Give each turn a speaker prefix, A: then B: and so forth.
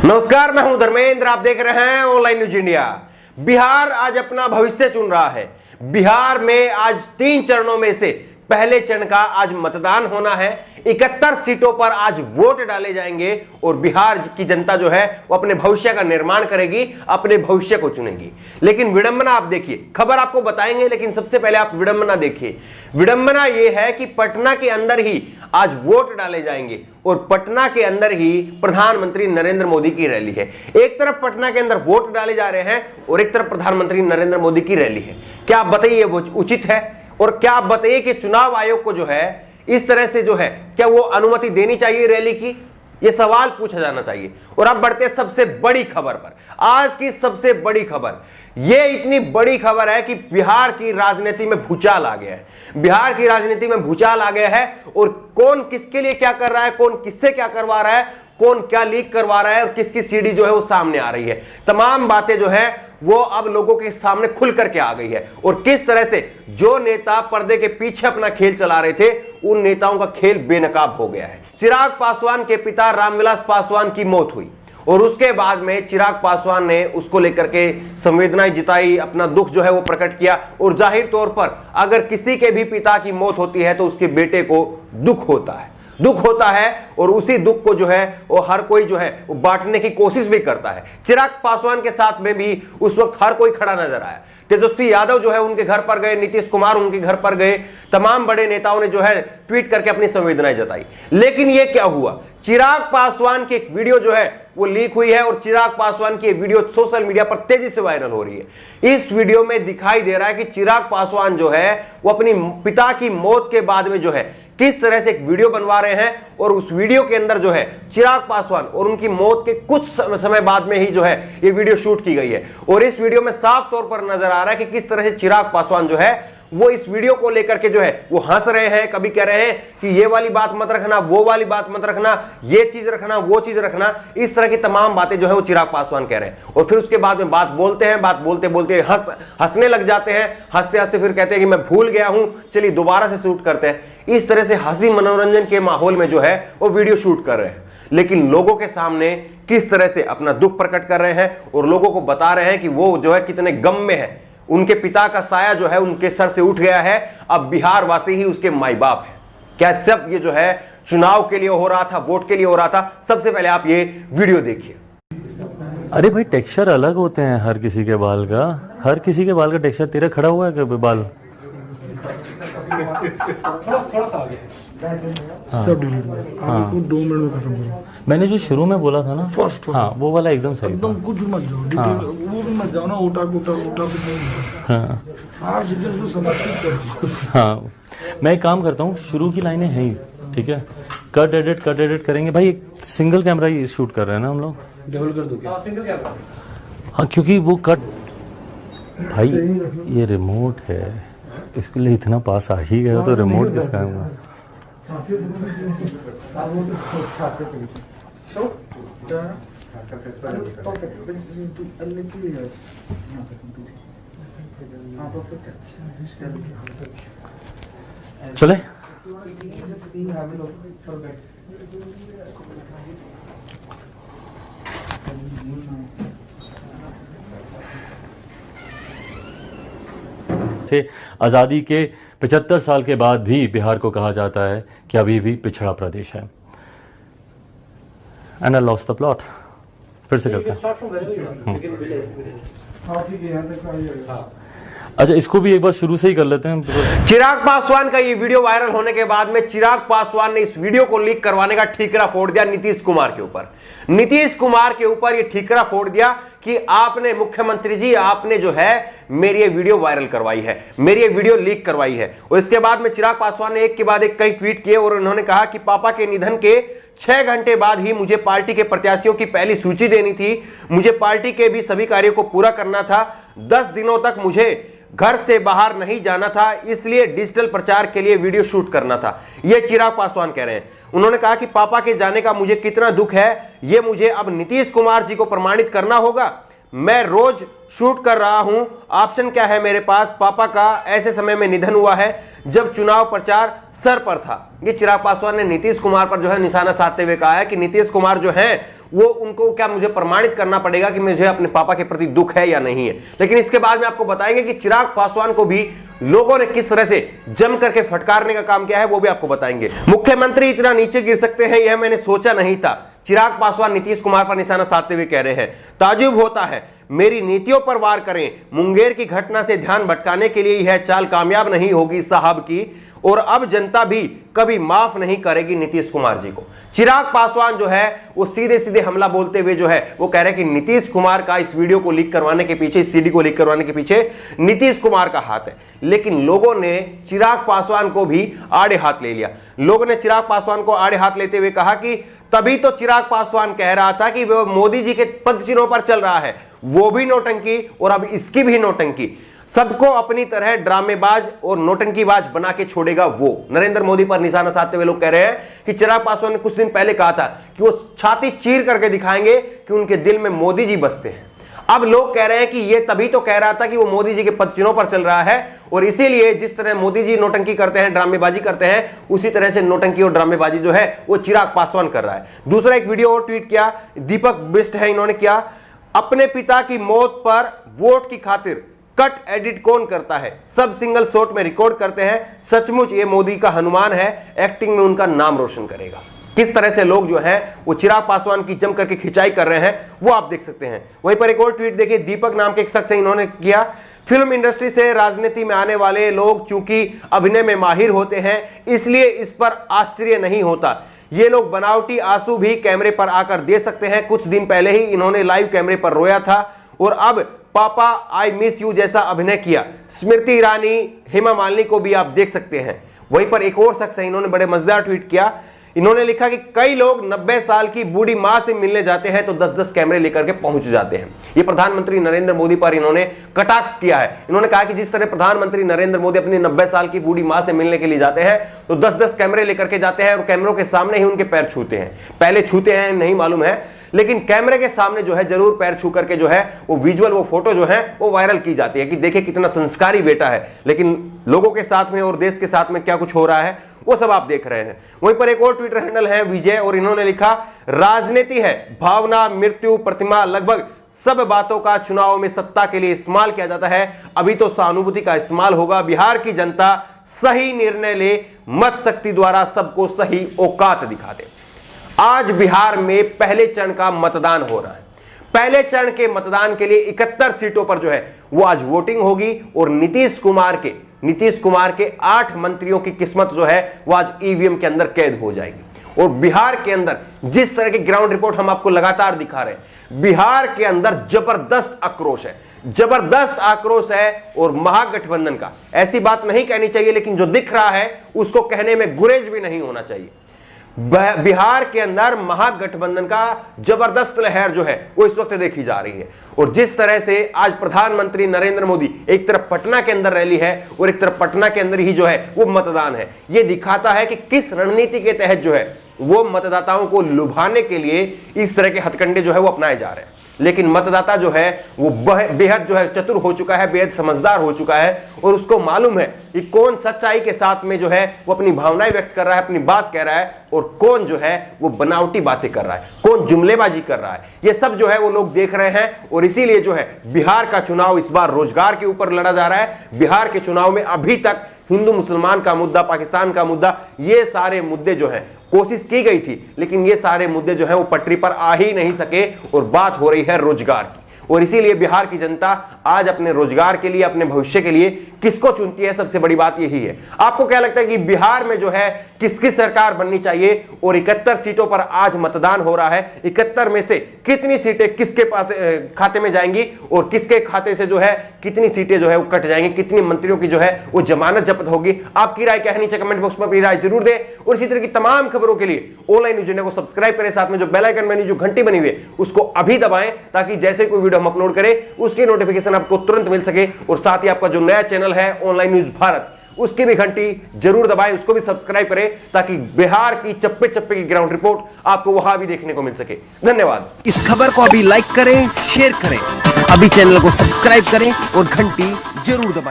A: नमस्कार, मैं हूं धर्मेंद्र। आप देख रहे हैं ऑनलाइन न्यूज इंडिया। बिहार आज अपना भविष्य चुन रहा है। बिहार में आज 3 चरणों में से पहले चरण का आज मतदान होना है। 71 सीटों पर आज वोट डाले जाएंगे और बिहार की जनता जो है वो अपने भविष्य का निर्माण करेगी, अपने भविष्य को चुनेगी। लेकिन विडंबना आप देखिए, खबर आपको बताएंगे लेकिन सबसे पहले आप विडंबना देखिए। विडंबना यह है कि पटना के अंदर ही आज वोट डाले जाएंगे और पटना के अंदर ही प्रधानमंत्री नरेंद्र मोदी की रैली है। एक तरफ पटना के अंदर वोट डाले जा रहे हैं और एक तरफ प्रधानमंत्री नरेंद्र मोदी की रैली है। क्या आप बताइए वो उचित है? और क्या आप बताइए कि चुनाव आयोग को जो है इस तरह से जो है क्या वो अनुमति देनी चाहिए रैली की? ये सवाल पूछा जाना चाहिए। और अब बढ़ते सबसे बड़ी खबर पर। आज की सबसे बड़ी खबर, ये इतनी बड़ी खबर है कि बिहार की राजनीति में भूचाल आ गया है। बिहार की राजनीति में भूचाल आ गया है और कौन किसके लिए क्या कर रहा है, कौन किससे क्या करवा रहा है, कौन क्या लीक करवा रहा है और किसकी सीडी जो है वो सामने आ रही है। तमाम बातें जो है वो अब लोगों के सामने खुल करके आ गई है। और किस तरह से जो नेता पर्दे के पीछे अपना खेल चला रहे थे, उन नेताओं का खेल बेनकाब हो गया है। चिराग पासवान के पिता रामविलास पासवान की मौत हुई और उसके बाद में चिराग पासवान ने उसको लेकर के संवेदनाएं जताई, अपना दुख जो है वो प्रकट किया। और जाहिर तौर पर अगर किसी के भी पिता की मौत होती है तो उसके बेटे को दुख होता है और उसी दुख को जो है वो हर कोई जो है वो बांटने की कोशिश भी करता है। चिराग पासवान के साथ में भी उस वक्त हर कोई खड़ा नजर आया। तेजस्वी यादव जो है उनके घर पर गए, नीतीश कुमार उनके घर पर गए, तमाम बड़े नेताओं ने जो है ट्वीट करके अपनी संवेदनाएं जताई। लेकिन ये क्या हुआ? चिराग पासवान की एक वीडियो जो है वो लीक हुई है और चिराग पासवान की वीडियो सोशल मीडिया पर तेजी से वायरल हो रही है। इस वीडियो में दिखाई दे रहा है कि चिराग पासवान जो है वो अपनी पिता की मौत के बाद में जो है किस तरह से एक वीडियो बनवा रहे हैं और उस वीडियो के अंदर जो है चिराग पासवान और उनकी मौत के कुछ समय बाद में ही जो है ये वीडियो शूट की गई है। और इस वीडियो में साफ तौर पर नजर आ रहा है कि किस तरह से चिराग पासवान जो है वो इस वीडियो को लेकर के जो है वो हंस रहे हैं। कभी कह रहे हैं कि ये वाली बात मत रखना, वो वाली बात मत रखना, ये चीज रखना, वो चीज रखना। इस तरह की तमाम बातें जो है वो चिराग पासवान कह रहे हैं। और फिर उसके बाद में बात बोलते हैं, बात बोलते बोलते हंसने लग जाते हैं। हंसते हंसते फिर कहते हैं कि मैं भूल गया हूं, चलिए दोबारा से शूट करते हैं। इस तरह से हंसी मनोरंजन के माहौल में जो है वो वीडियो शूट कर रहे हैं। लेकिन लोगों के सामने किस तरह से अपना दुख प्रकट कर रहे हैं और लोगों को बता रहे हैं कि वो जो है कितने गम में है। उनके पिता का साया जो है उनके सर से उठ गया है। अब बिहार वासी ही उसके माई बाप है। क्या सब ये जो है चुनाव के लिए हो रहा था, वोट के लिए हो रहा था? सबसे पहले आप ये वीडियो देखिए।
B: अरे भाई, टेक्सचर अलग होते हैं हर किसी के बाल का। हर किसी के बाल का टेक्सचर तेरा खड़ा हुआ है कभी बाल?
C: थोड़ा सा आगे।
B: हाँ,
C: सब डिलीट हाँ, 2 मिनट में खत्म करो।
B: मैंने जो शुरू में बोला था ना,
C: फर्स्ट
B: हाँ वो वाला एकदम सही
C: एकदम
B: था।
C: कुछ मत जाओ डिटेल, वो भी मत जाओ ना, उठा भी नहीं।
B: हाँ
C: आप सीधे उसको समर्पित कर दो।
B: हाँ, मैं एक काम करता हूँ, शुरू की लाइनें हैं ही, ठीक है। कट एडिट करेंगे भाई। एक सिंगल कैमरा ही शूट कर रहे हैं ना हम लोग।
C: डबल कर दो क्या? Single camera.
B: हाँ, क्योंकि वो कट भाई ये रिमोट है, इसके लिए इतना पास आ ही गया तो रिमोट किसका है? चले आज़ादी के 75 साल के बाद भी बिहार को कहा जाता है कि अभी भी पिछड़ा प्रदेश है। And I lost the plot. फिर से करते हैं। अच्छा, इसको भी एक बार शुरू से ही कर लेते हैं।
A: चिराग पासवान का ये वीडियो वायरल होने के बाद में चिराग पासवान ने इस वीडियो को लीक करवाने का ठीकरा फोड़ दिया नीतीश कुमार के ऊपर। नीतीश कुमार के ऊपर ये ठीकरा फोड़ दिया कि आपने, मुख्यमंत्री जी, आपने जो है मेरी ये वीडियो वायरल करवाई है, मेरी ये वीडियो लीक करवाई है। और इसके बाद में चिराग पासवान ने एक के बाद एक कई ट्वीट किए और उन्होंने कहा कि पापा के निधन के 6 घंटे बाद ही मुझे पार्टी के प्रत्याशियों की पहली सूची देनी थी, मुझे पार्टी के भी सभी कार्यों को पूरा करना था, 10 दिनों तक मुझे घर से बाहर नहीं जाना था, इसलिए डिजिटल प्रचार के लिए वीडियो शूट करना था। यह चिराग पासवान कह रहे हैं। उन्होंने कहा कि पापा के जाने का मुझे कितना दुख है, यह मुझे अब नीतीश कुमार जी को प्रमाणित करना होगा। मैं रोज शूट कर रहा हूं, ऑप्शन क्या है मेरे पास? पापा का ऐसे समय में निधन हुआ है जब चुनाव प्रचार सर पर था। ये चिराग पासवान ने नीतीश कुमार पर जो है निशाना साधते हुए कहा है कि नीतीश कुमार जो हैं वो उनको क्या मुझे प्रमाणित करना पड़ेगा कि मुझे अपने पापा के प्रति दुख है या नहीं है। लेकिन इसके बाद में आपको बताएंगे कि चिराग पासवान को भी लोगों ने किस तरह से जम करके फटकारने का काम किया है, वो भी आपको बताएंगे। मुख्यमंत्री इतना नीचे गिर सकते हैं यह मैंने सोचा नहीं था, चिराग पासवान नीतीश कुमार पर निशाना साधते हुए कह रहे हैं। ताजुब होता है मेरी नीतियों पर वार करें, मुंगेर की घटना से ध्यान भटकाने के लिए यह चाल कामयाब नहीं होगी साहब की, और अब जनता भी कभी माफ नहीं करेगी नीतीश कुमार जी को। चिराग पासवान जो है वो सीधे सीधे हमला बोलते हुए जो है वो कह रहे हैं कि नीतीश कुमार का इस वीडियो को लीक करवाने के पीछे, इस सीडी को लीक करवाने के पीछे नीतीश कुमार का हाथ है। लेकिन लोगों ने चिराग पासवान को भी आड़े हाथ ले लिया। लोगों ने चिराग पासवान को आड़े हाथ लेते हुए कहा कि तभी तो चिराग पासवान कह रहा था कि वो मोदी जी के पद चिन्हों पर चल रहा है, वो भी नौटंकी और अब इसकी भी नौटंकी, सबको अपनी तरह ड्रामेबाज और नौटंकीबाज बना के छोड़ेगा वो। नरेंद्र मोदी पर निशाना साधते हुए लोग कह रहे हैं कि चिराग पासवान ने कुछ दिन पहले कहा था कि वो छाती चीर करके दिखाएंगे कि उनके दिल में मोदी जी बसते हैं। अब लोग कह रहे हैं कि ये तभी तो कह रहा था कि वो मोदी जी के पद चिन्हों पर चल रहा है, और इसीलिए जिस तरह मोदी जी नौटंकी करते हैं, ड्रामेबाजी करते हैं, उसी तरह से नौटंकी और ड्रामेबाजी जो है वो चिराग पासवान कर रहा है। दूसरा एक वीडियो और ट्वीट किया, दीपक बिष्ट है, इन्होंने किया, अपने पिता की मौत पर वोट की खातिर कट एडिट कौन करता है, सब सिंगल शॉट में रिकॉर्ड करते हैं, सचमुच ये मोदी का हनुमान है, एक्टिंग में उनका नाम रोशन करेगा। किस तरह से लोग जो हैं वो चिराग पासवान की जम करके खिंचाई कर रहे हैं वो आप देख सकते हैं। वहीं पर एक और ट्वीट देखिए, दीपक नाम के एक शख्स है, इन्होंने किया, फिल्म इंडस्ट्री से राजनीति में आने वाले लोग चूंकि अभिनय में माहिर होते हैं इसलिए इस पर आश्चर्य नहीं होता, ये लोग बनावटी आंसू भी कैमरे पर आकर दे सकते हैं। कुछ दिन पहले ही इन्होंने लाइव कैमरे पर रोया था और अब पापा आई मिस यू जैसा अभिनय किया। स्मृति ईरानी, हेमा मालिनी को भी आप देख सकते हैं। वहीं पर एक और शख्स है, इन्होंने बड़े मजेदार ट्वीट किया, इन्होंने लिखा कि कई लोग 90 साल की बूढ़ी मां से मिलने जाते हैं तो 10-10 कैमरे लेकर के पहुंच जाते हैं। ये प्रधानमंत्री नरेंद्र मोदी पर इन्होंने कटाक्ष किया है। इन्होंने कहा कि जिस तरह प्रधानमंत्री नरेंद्र मोदी अपनी 90 साल की बूढ़ी मां से मिलने के लिए जाते हैं तो 10-10 कैमरे लेकर के जाते हैं और कैमरों के सामने ही उनके पैर छूते हैं। पहले छूते हैं नहीं मालूम है, लेकिन कैमरे के सामने जो है जरूर पैर छू करके जो है वो विजुअल, वो फोटो जो है वो वायरल की जाती है कि देखिए कितना संस्कारी बेटा है। लेकिन लोगों के साथ में और देश के साथ में क्या कुछ हो रहा है वो सब आप देख रहे हैं। वहीं पर एक और ट्विटर हैंडल है विजय, और इन्होंने लिखा, राजनीति है भावना, मृत्यु, प्रतिमा, लगभग सब बातों का चुनाव में सत्ता के लिए इस्तेमाल किया जाता है, अभी तो सहानुभूति का इस्तेमाल होगा। बिहार की जनता सही निर्णय ले, मत शक्ति द्वारा सबको सही औकात दिखा दे। आज बिहार में पहले चरण का मतदान हो रहा है। पहले चरण के मतदान के लिए 71 सीटों पर जो है वो आज वोटिंग होगी और नीतीश कुमार के 8 मंत्रियों की किस्मत जो है वो आज ईवीएम के अंदर कैद हो जाएगी। और बिहार के अंदर जिस तरह की ग्राउंड रिपोर्ट हम आपको लगातार दिखा रहे हैं, बिहार के अंदर जबरदस्त आक्रोश है, जबरदस्त आक्रोश है। और महागठबंधन का, ऐसी बात नहीं कहनी चाहिए लेकिन जो दिख रहा है उसको कहने में गुरेज भी नहीं होना चाहिए। बिहार के अंदर महागठबंधन का जबरदस्त लहर जो है वो इस वक्त देखी जा रही है। और जिस तरह से आज प्रधानमंत्री नरेंद्र मोदी एक तरफ पटना के अंदर रैली है और एक तरफ पटना के अंदर ही जो है वो मतदान है, ये दिखाता है कि किस रणनीति के तहत जो है वो मतदाताओं को लुभाने के लिए इस तरह के हथकंडे जो है वो अपनाए जा रहे हैं। लेकिन मतदाता जो है वो बेहद जो है चतुर हो चुका है, बेहद समझदार हो चुका है और उसको मालूम है कि कौन सच्चाई के साथ में जो है वो अपनी भावनाएं व्यक्त कर रहा है, अपनी बात कह रहा है, और कौन जो है वो बनावटी बातें कर रहा है, कौन जुमलेबाजी कर रहा है। ये सब जो है वो लोग देख रहे हैं। और इसीलिए जो है बिहार का चुनाव इस बार रोजगार के ऊपर लड़ा जा रहा है। बिहार के चुनाव में अभी तक हिंदू मुसलमान का मुद्दा, पाकिस्तान का मुद्दा, ये सारे मुद्दे जो हैं कोशिश की गई थी लेकिन ये सारे मुद्दे जो हैं वो पटरी पर आ ही नहीं सके और बात हो रही है रोजगार की। और इसीलिए बिहार की जनता आज अपने रोजगार के लिए, अपने भविष्य के लिए किसको चुनती है, सबसे बड़ी बात यही है। आपको क्या लगता है कि बिहार में जो है किसकी सरकार बननी चाहिए? और 71 सीटों पर आज मतदान हो रहा है। 71 में से कितनी सीटें किसके खाते में जाएंगी और किसके खाते से जो है कितनी सीटें जो है वो कट जाएंगी, कितनी मंत्रियों की जो है वो जमानत जब्त होगी? आपकी राय क्या है नीचे कमेंट बॉक्स में अपनी राय जरूर दें। और इसी तरह की तमाम खबरों के लिए ऑनलाइन न्यूज़ इंडिया को सब्सक्राइब करें, साथ में जो बेल आइकन बनी, जो घंटी बनी हुई है उसको अभी दबाएं ताकि जैसे कोई वीडियो हम अपलोड करें उसकी नोटिफिकेशन आपको तुरंत मिल सके। और साथ ही आपका जो नया चैनल है ऑनलाइन न्यूज़ भारत, उसकी भी घंटी जरूर दबाएं, उसको भी सब्सक्राइब करें ताकि बिहार की चप्पे चप्पे की ग्राउंड रिपोर्ट आपको वहां भी देखने को मिल सके। धन्यवाद।
D: इस खबर को अभी लाइक करें, शेयर करें, अभी चैनल को सब्सक्राइब करें और घंटी जरूर दबाएं।